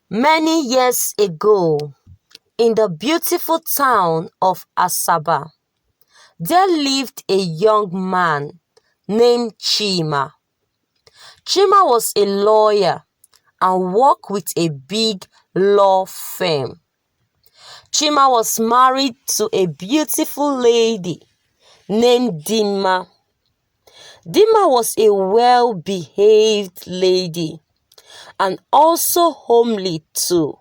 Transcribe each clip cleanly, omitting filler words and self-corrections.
Many years ago, in the beautiful town of Asaba, there lived a young man named Chima. Chima was a lawyer and worked with a big law firm. Chima was married to a beautiful lady named Dima. Dima was a well-behaved lady and also homely too.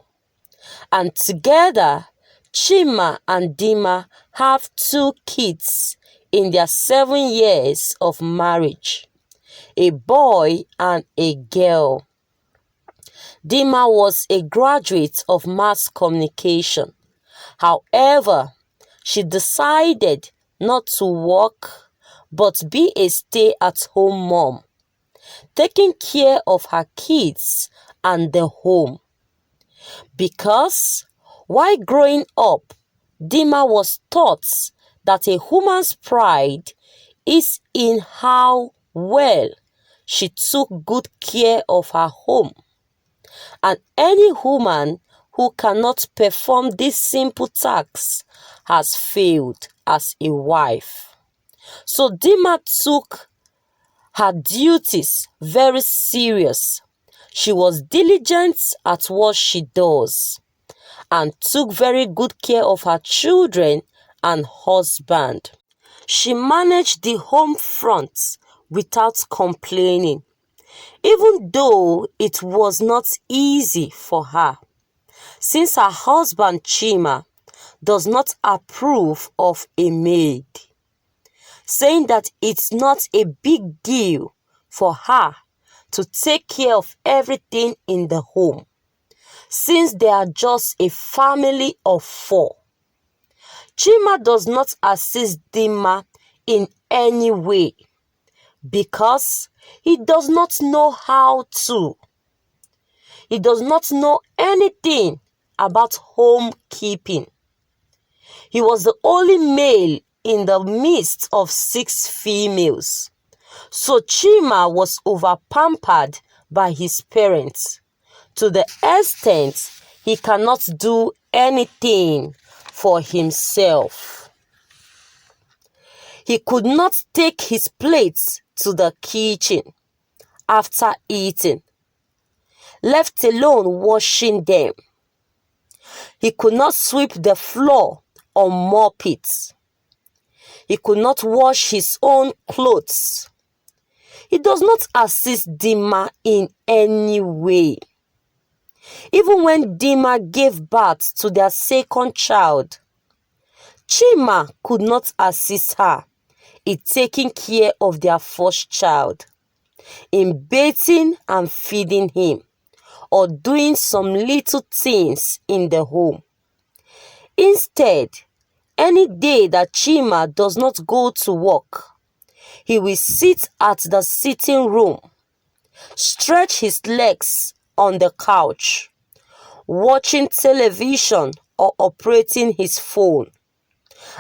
And together, Chima and Dima have 2 kids in their 7 years of marriage, a boy and a girl. Dima was a graduate of mass communication. However, she decided not to work but be a stay-at-home mom, taking care of her kids and the home. Because while growing up, Dima was taught that a woman's pride is in how well she took good care of her home. And any woman who cannot perform this simple task has failed as a wife. So Dima took her duties very serious. She was diligent at what she does and took very good care of her children and husband. She managed the home front without complaining, even though it was not easy for her, since her husband Chima does not approve of a maid, saying that it's not a big deal for her to take care of everything in the home, since they are just a family of 4. Chima does not assist Dima in any way because he does not know how to. He does not know anything about homekeeping. He was the only male in the midst of 6 females. So Chima was over-pampered by his parents to the extent he cannot do anything for himself. He could not take his plates to the kitchen after eating, let alone washing them. He could not sweep the floor or mop it. He could not wash his own clothes. He does not assist Dima in any way. Even when Dima gave birth to their 2nd child, Chima could not assist her in taking care of their 1st child, in bathing and feeding him, or doing some little things in the home. Instead, any day that Chima does not go to work, he will sit at the sitting room, stretch his legs on the couch, watching television or operating his phone.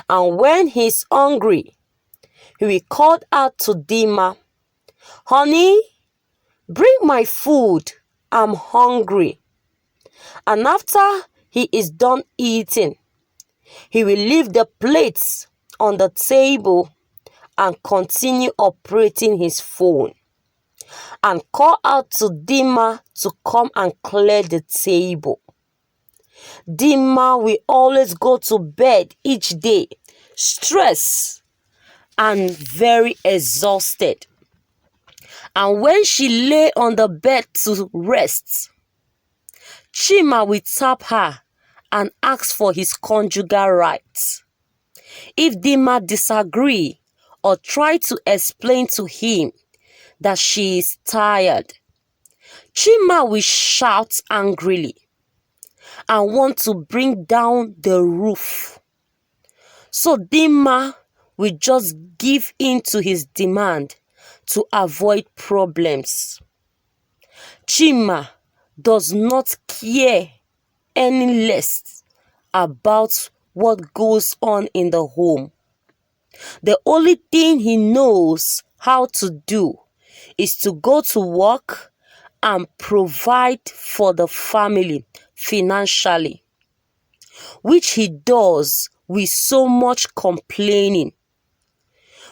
And when he's hungry, he will call out to Dima, "Honey, bring my food, I'm hungry." And after he is done eating, he will leave the plates on the table and continue operating his phone and call out to Dima to come and clear the table. Dima will always go to bed each day stressed and very exhausted. And when she lay on the bed to rest, Chima will tap her and ask for his conjugal rights. If Dima disagree or try to explain to him that she is tired, Chima will shout angrily and want to bring down the roof. So Dima will just give in to his demand to avoid problems. Chima does not care any less about what goes on in the home. The only thing he knows how to do is to go to work and provide for the family financially, which he does with so much complaining.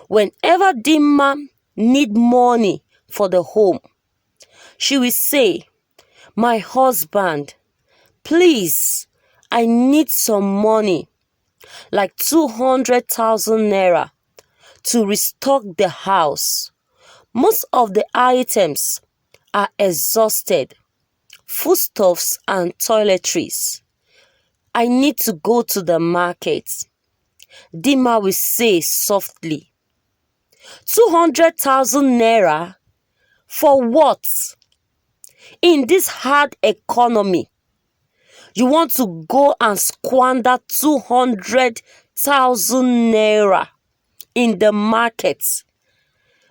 Whenever Dima need money for the home, she will say, "My husband, please, I need some money, like 200,000 naira to restock the house. Most of the items are exhausted, foodstuffs and toiletries. I need to go to the market." Dima will say softly, 200,000 naira? For what? In this hard economy, you want to go and squander 200,000 naira in the market?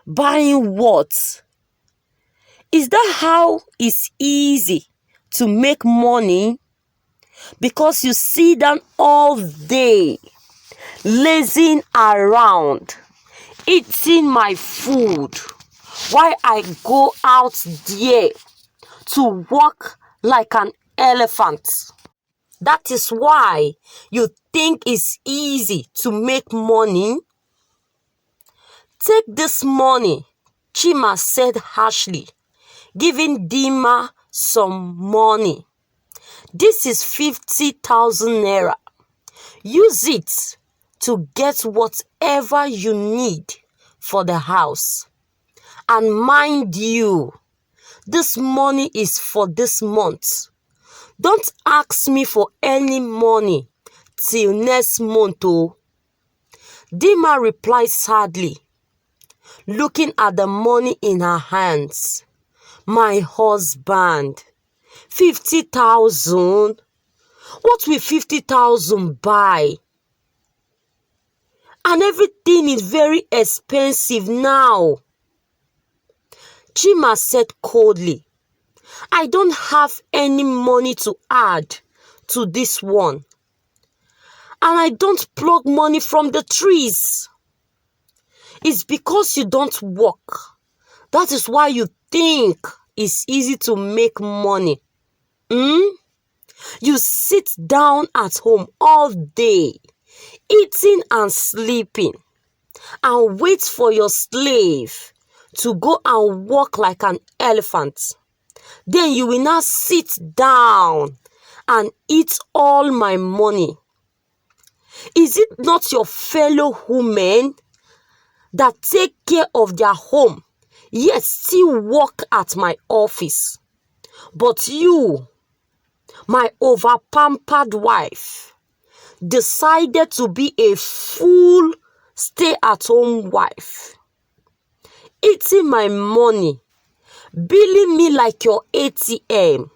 Buying what? Is that how it's easy to make money? Because you sit down all day, lazing around, eating my food, while I go out there to walk like an elephant. That is why you think it's easy to make money? Take this money, Chima said harshly, giving Dima some money. This is 50,000 naira. Use it to get whatever you need for the house. And mind you, this money is for this month. Don't ask me for any money till next month. Oh. Dima replied sadly, looking at the money in her hands. My husband, 50,000? What will 50,000 buy? And everything is very expensive now. Chima said coldly, I don't have any money to add to this one. And I don't pluck money from the trees. It's because you don't work. That is why you think it's easy to make money. You sit down at home all day, eating and sleeping, and wait for your slave to go and walk like an elephant. Then you will now sit down and eat all my money. Is it not your fellow women that take care of their home, yet still work at my office? But you, my over-pampered wife, decided to be a full stay-at-home wife, eating my money, billing me like your ATM.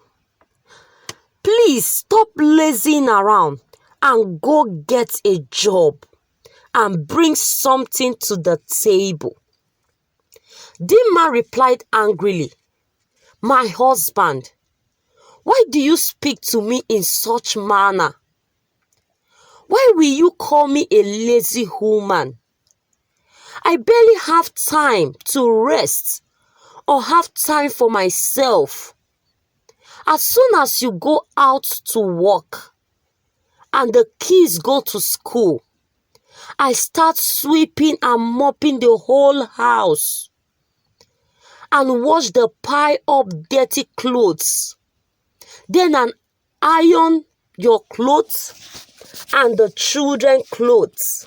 Please stop lazing around and go get a job and bring something to the table. Dima replied angrily, my husband, why do you speak to me in such manner? Why will you call me a lazy woman? I barely have time to rest or have time for myself. As soon as you go out to work and the kids go to school, I start sweeping and mopping the whole house and wash the pile up dirty clothes. Then I iron your clothes and the children's clothes.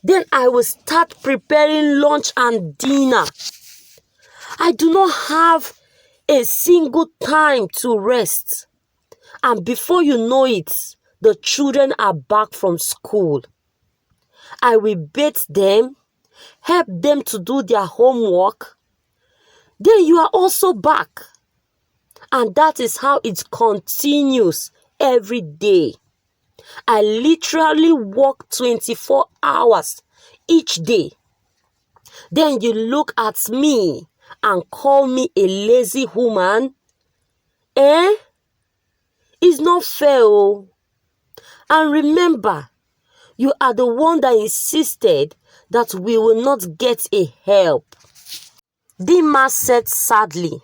Then I will start preparing lunch and dinner. I do not have a single time to rest. And before you know it, the children are back from school. I will bathe them, help them to do their homework. Then you are also back. And that is how it continues every day. I literally work 24 hours each day. Then you look at me and call me a lazy woman? It's not fair. And remember, you are the one that insisted that we will not get a help. Dima said sadly.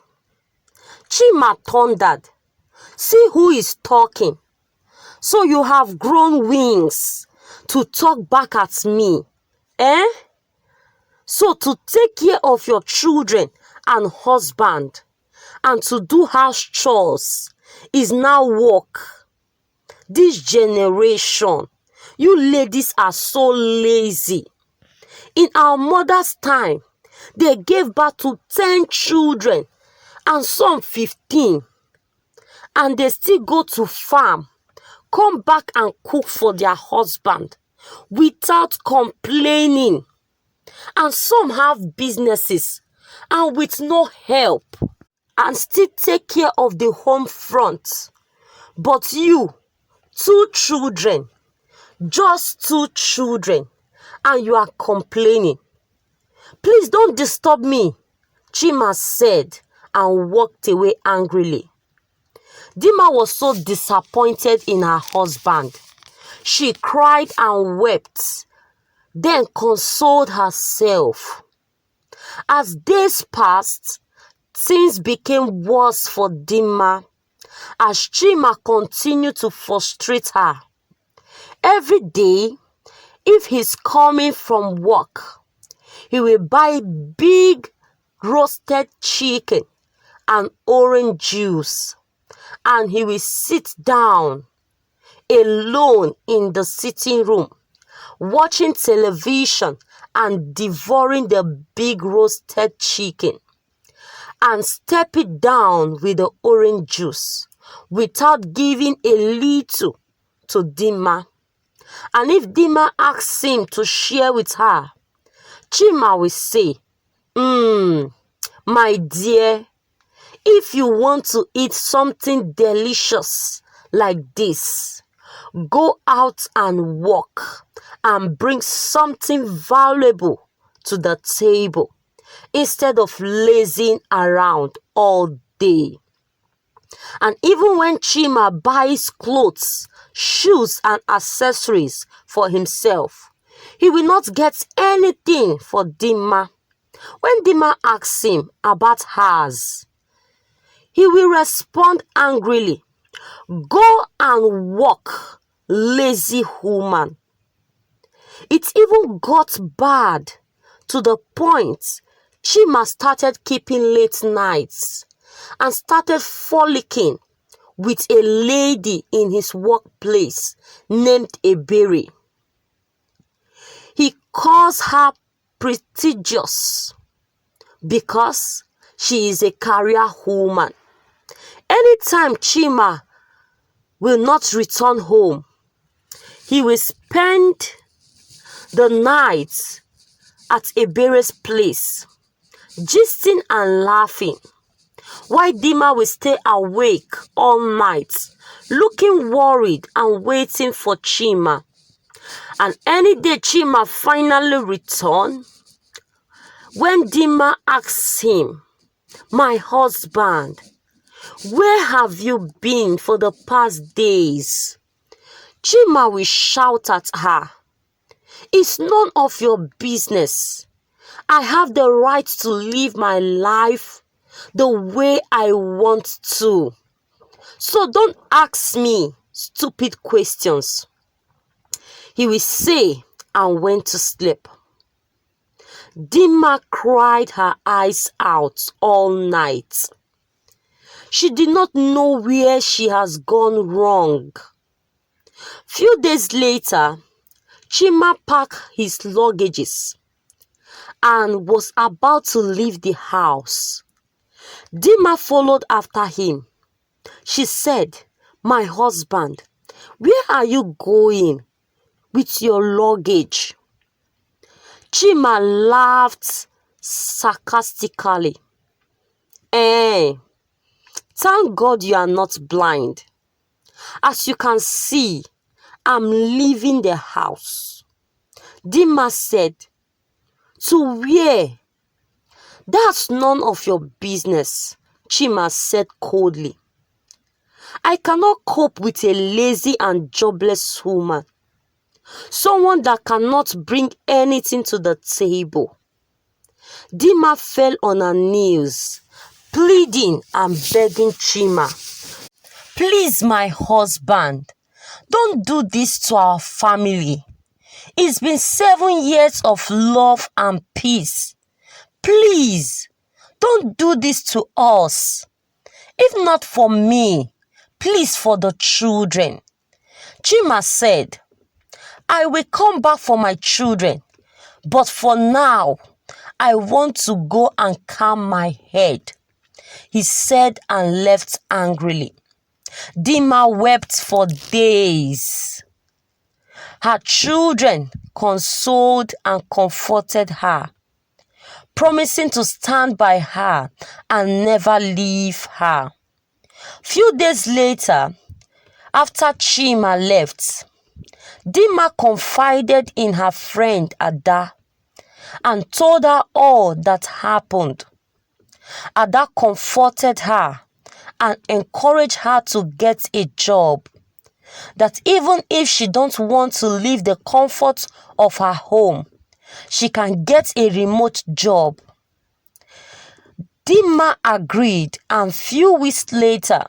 Chima thundered. See who is talking. So you have grown wings to talk back at me, eh? So to take care of your children and husband and to do house chores is now work. This generation, you ladies are so lazy. In our mother's time, they gave birth to 10 children and some 15. And they still go to farm, come back and cook for their husband without complaining. And some have businesses and with no help and still take care of the home front. But you, 2 children, just 2 children, and you are complaining. Please don't disturb me, Chima said and walked away angrily. Dima was so disappointed in her husband. She cried and wept, then consoled herself. As days passed, things became worse for Dima as Chima continued to frustrate her. Every day, if he's coming from work, he will buy big roasted chicken and orange juice, and he will sit down alone in the sitting room, watching television and devouring the big roasted chicken, and step it down with the orange juice without giving a little to Dima. And if Dima asks him to share with her, Chima will say, my dear, if you want to eat something delicious like this, go out and walk and bring something valuable to the table instead of lazing around all day. And even when Chima buys clothes, shoes and accessories for himself, he will not get anything for Dima. When Dima asks him about hers, he will respond angrily, "Go and walk, lazy woman." It even got bad to the point Chima started keeping late nights and started frolicking with a lady in his workplace named Ebere. He calls her prestigious because she is a career woman. Anytime Chima will not return home, he will spend the night at Ebere's place, gisting and laughing, while Dima will stay awake all night, looking worried and waiting for Chima. And any day Chima finally returns, when Dima asks him, "My husband, where have you been for the past days?" Chima will shout at her, "It's none of your business. I have the right to live my life the way I want to. So don't ask me stupid questions." He will say and went to sleep. Dima cried her eyes out all night. She did not know where she has gone wrong. Few days later, Chima packed his luggages and was about to leave the house. Dima followed after him. She said, "My husband, where are you going with your luggage?" Chima laughed sarcastically. Thank God you are not blind. As you can see, I'm leaving the house." Dima said, "To where?" "That's none of your business," Chima said coldly. "I cannot cope with a lazy and jobless woman, someone that cannot bring anything to the table." Dima fell on her knees, pleading and begging Chima, "Please, my husband, don't do this to our family. It's been 7 years of love and peace. Please, don't do this to us. If not for me, please for the children." Chima said, "I will come back for my children, but for now, I want to go and calm my head," he said, and left angrily. Dima wept for days. Her children consoled and comforted her, promising to stand by her and never leave her. Few days later, after Chima left, Dima confided in her friend Ada and told her all that happened. Ada comforted her and encouraged her to get a job, that even if she don't want to leave the comfort of her home, she can get a remote job. Dima agreed, and few weeks later,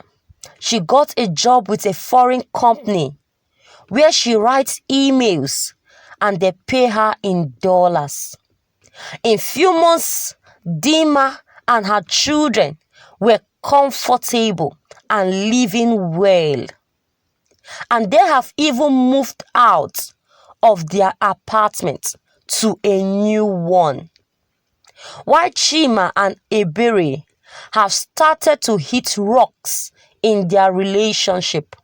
she got a job with a foreign company where she writes emails and they pay her in dollars. In few months, Dima and her children were comfortable and living well. And they have even moved out of their apartment to a new one. While Chima and Ebere have started to hit rocks in their relationship,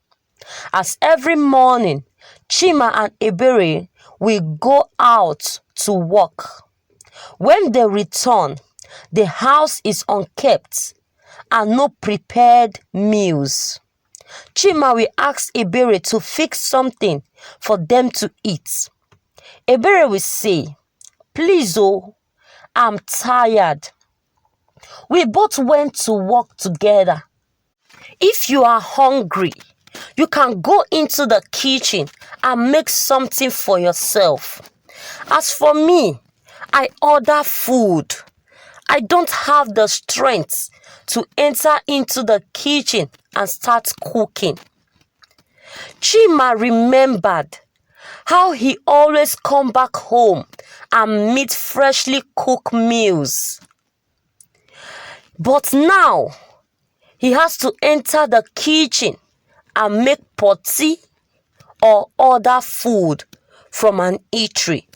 as every morning Chima and Ebere will go out to work. When they return, the house is unkept and no prepared meals. Chima will ask Ebere to fix something for them to eat. Ebere will say, "Please, oh, I'm tired. We both went to work together. If you are hungry, you can go into the kitchen and make something for yourself. As for me, I order food. I don't have the strength to enter into the kitchen and start cooking." Chima remembered how he always come back home and meet freshly cooked meals. But now, he has to enter the kitchen and make potty or order food from an eatery.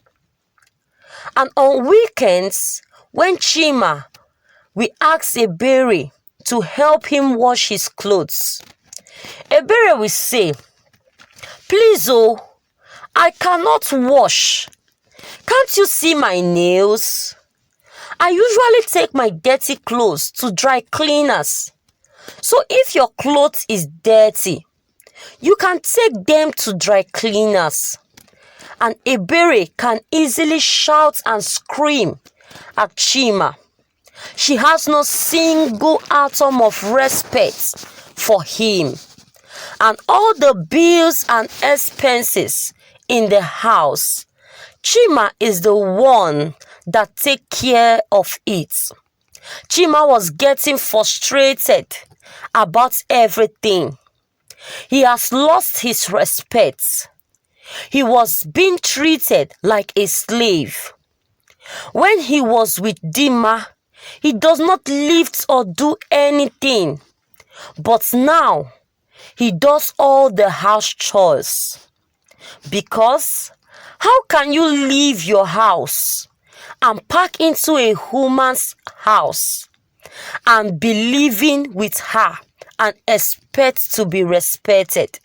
And on weekends, when Chima will ask Ebere to help him wash his clothes, Ebere will say, "Please, oh, I cannot wash. Can't you see my nails? I usually take my dirty clothes to dry cleaners. So if your clothes is dirty, you can take them to dry cleaners." And Ebere can easily shout and scream at Chima. She has no single atom of respect for him. And all the bills and expenses in the house, Chima is the one that take care of it. Chima was getting frustrated about everything. He has lost his respect. He was being treated like a slave. When he was with Dima, he does not lift or do anything. But now, he does all the house chores. Because how can you leave your house and pack into a woman's house and be living with her and expect to be respected?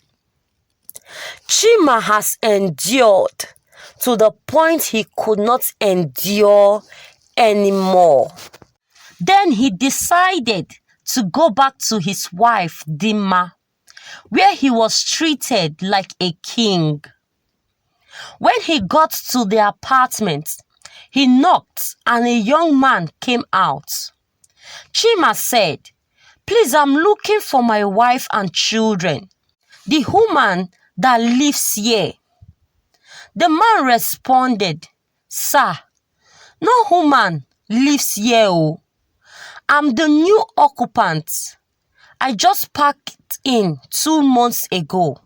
Chima has endured to the point he could not endure anymore. Then he decided to go back to his wife Dima, where he was treated like a king. When he got to the apartment, he knocked and a young man came out. Chima said, "Please, I'm looking for my wife and children, the woman that lives here." The man responded, "Sir, no woman lives here. Oh. I'm the new occupant. I just packed in 2 months ago.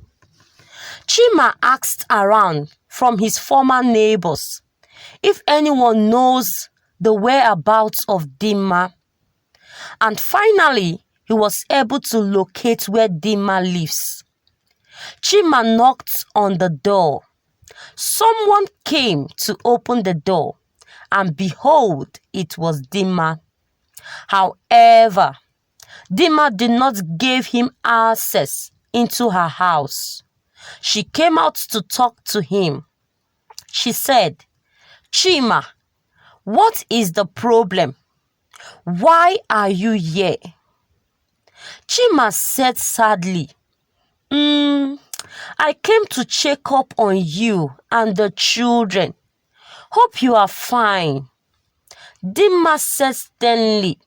Chima asked around from his former neighbors if anyone knows the whereabouts of Dima, and finally he was able to locate where Dima lives. Chima knocked on the door. Someone came to open the door, and behold, it was Dima. However, Dima did not give him access into her house. She came out to talk to him. She said, "Chima, what is the problem? Why are you here?" Chima said sadly, "I came to check up on you and the children. Hope you are fine." Dima said sternly,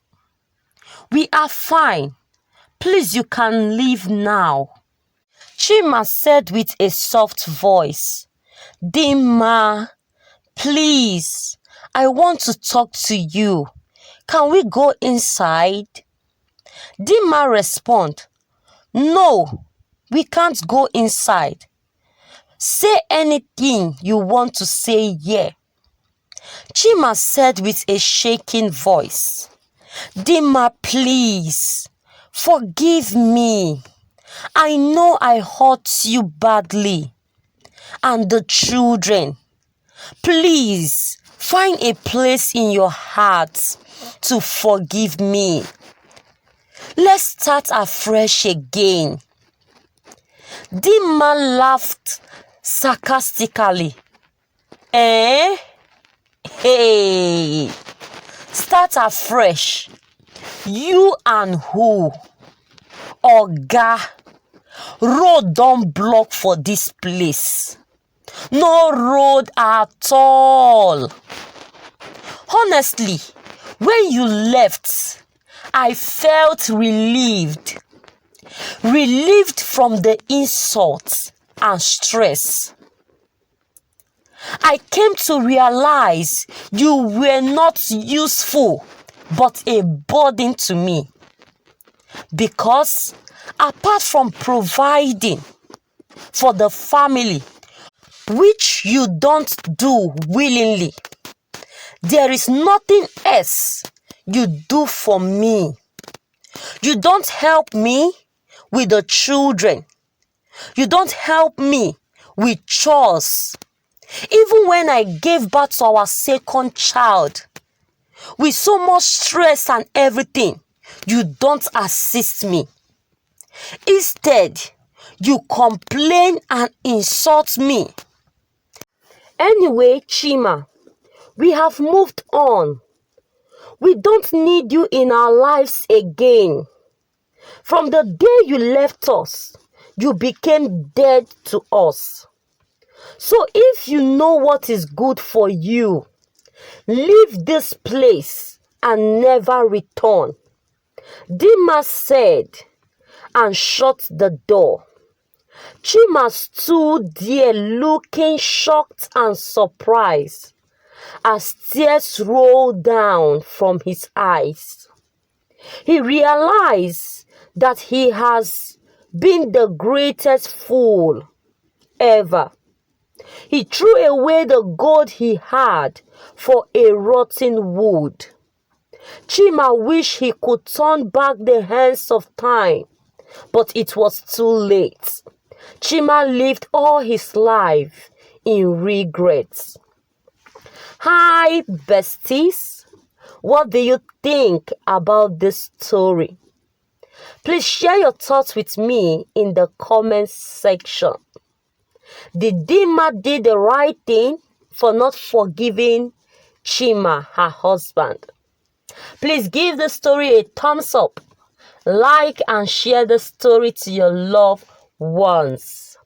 "We are fine. Please, you can leave now." Chima said with a soft voice, "Dima, please, I want to talk to you. Can we go inside?" Dima responded, "No, we can't go inside. Say anything you want to say here." Chima said with a shaking voice, "Dima, please, forgive me. I know I hurt you badly. And the children. Please, find a place in your heart to forgive me. Let's start afresh again." Dima laughed sarcastically. Eh? Hey, start afresh. You and who? Oga, road don't block for this place. No road at all. Honestly, when you left, I felt relieved. Relieved from the insults and stress. I came to realize you were not useful, but a burden to me. Because apart from providing for the family, which you don't do willingly, there is nothing else you do for me. You don't help me with the children. You don't help me with chores. Even when I gave birth to our second child, with so much stress and everything, you don't assist me. Instead, you complain and insult me. Anyway, Chima, we have moved on. We don't need you in our lives again. From the day you left us, you became dead to us. So if you know what is good for you, leave this place and never return." Dima said and shut the door. Chima stood there looking shocked and surprised as tears rolled down from his eyes. He realized that he has been the greatest fool ever. He threw away the gold he had for a rotten wood. Chima wished he could turn back the hands of time, but it was too late. Chima lived all his life in regrets. Hi, besties. What do you think about this story? Please share your thoughts with me in the comments section. Did Dima do the right thing for not forgiving Chima, her husband? Please give the story a thumbs up, like and share the story to your loved ones.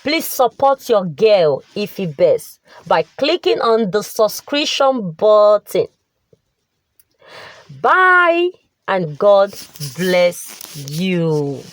Please support your girl Ify Best by clicking on the subscription button. Bye and God bless you.